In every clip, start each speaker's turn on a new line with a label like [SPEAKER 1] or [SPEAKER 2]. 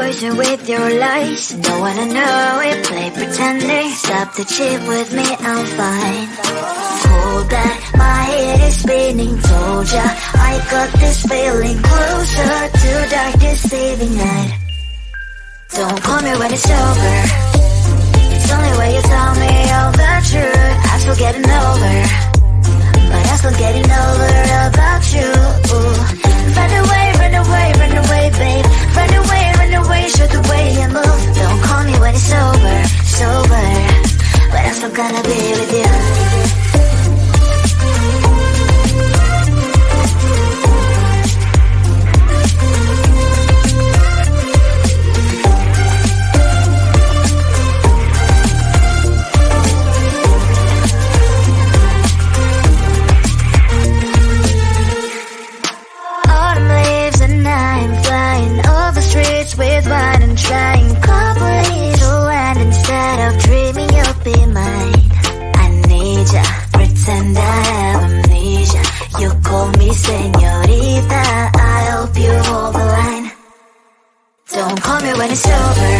[SPEAKER 1] poison with your lies. Don't wanna know it, play pretending. Stop the cheat with me, I'm fine. Hold that, my head is spinning. Told ya, I got this feeling. Closer to dark deceiving night. Don't call me when it's over. It's only when you tell me all the truth. I'm still getting over, but I'm still getting over about you. Run away, run away, run away, babe. Run away, show the way you move. Don't call me when it's over, sober, but I'm still gonna be with you. With wine and trying coffee to land instead of dreaming you'll be mine. I need ya, pretend I have amnesia. You call me señorita, I hope you hold the line. Don't call me when it's over.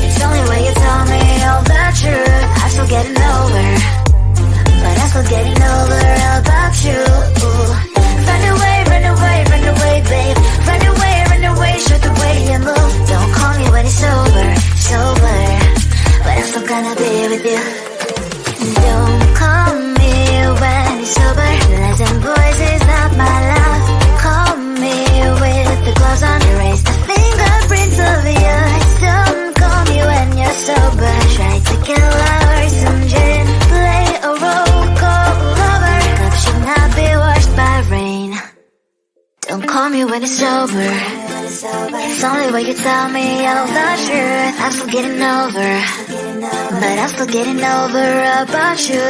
[SPEAKER 1] It's only when you tell me all the truth. I'm still getting over, but I'm still getting over about you. Run away, run away, run away, babe. Run away, show the way you move. Don't call me when it's over, sober, but I'm still gonna be with you. Don't call me when it's over. Lies and boys is not my love. Call me with the gloves on. Erase the fingerprints of yours. Don't call me when you're sober. Try to kill hours, some gin. Play a role, call lover. Cup should not be washed by rain. Don't call me when it's over. It's only when you tell me all the truth. I'm still getting over, but I'm still getting over about you.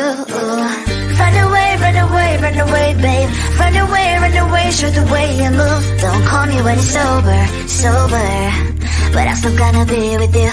[SPEAKER 1] Run away, run away, run away, babe. Run away, show the way you move. Don't call me when it's over, sober, but I'm still gonna be with you.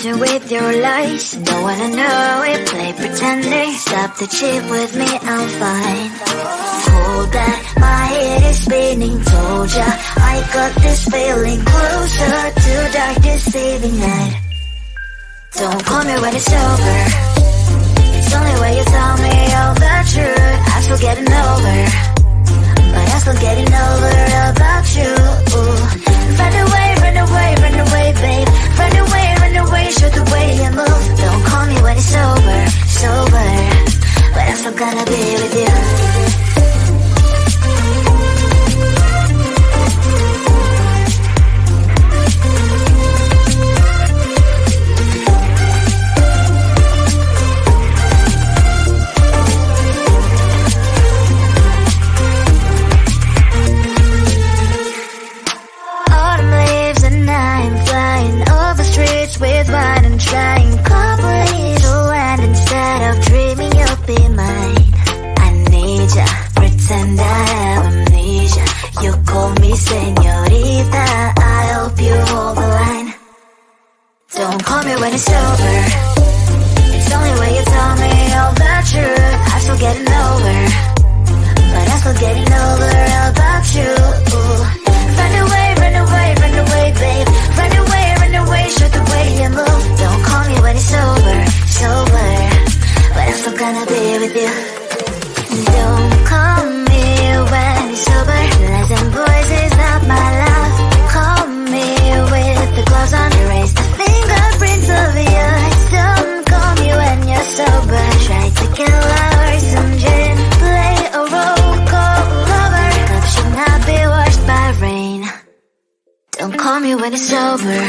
[SPEAKER 1] illusion with your lies. Don't wanna know it, play pretending. Stop the cheat with me, I'm fine. Hold that, my head is spinning. Told ya, I got this feeling. Closer to dark deceiving night. Don't call me when it's over. It's only when you tell me all the truth. I'm still getting over, but I'm still getting over about you. Run away, run away, run away, babe. Run away, show the way you move. Don't call me when it's over, sober, but I'm still gonna be with you. With wine and trying complete land instead of dreaming you'll be mine. I need ya, pretend I have amnesia. You call me señorita, I hope you hold the line. Don't call me when it's over. It's only when you tell me all the truth. I'm still getting over, but I'm still getting over about you. Run away, run away, run away, babe. Run away, show the way you move. Don't call me when it's over, sober, but I'm still gonna be with you. Don't call me when it's sober. Lies and voices, not my love. Call me with the gloves on. Erase the fingerprints of yours. Don't call me when you're sober. Try to kill our some gin. Play a role, call lover. Cup should not be washed by rain. Don't call me when it's over.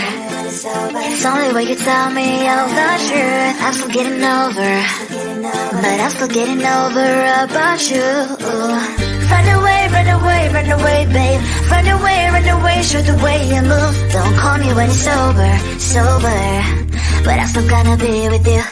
[SPEAKER 1] It's only when you tell me all the truth. I'm still getting over, but I'm still getting over about you. Run away, run away, run away, babe. Run away, show the way you move. Don't call me when it's over, sober, but I'm still gonna be with you.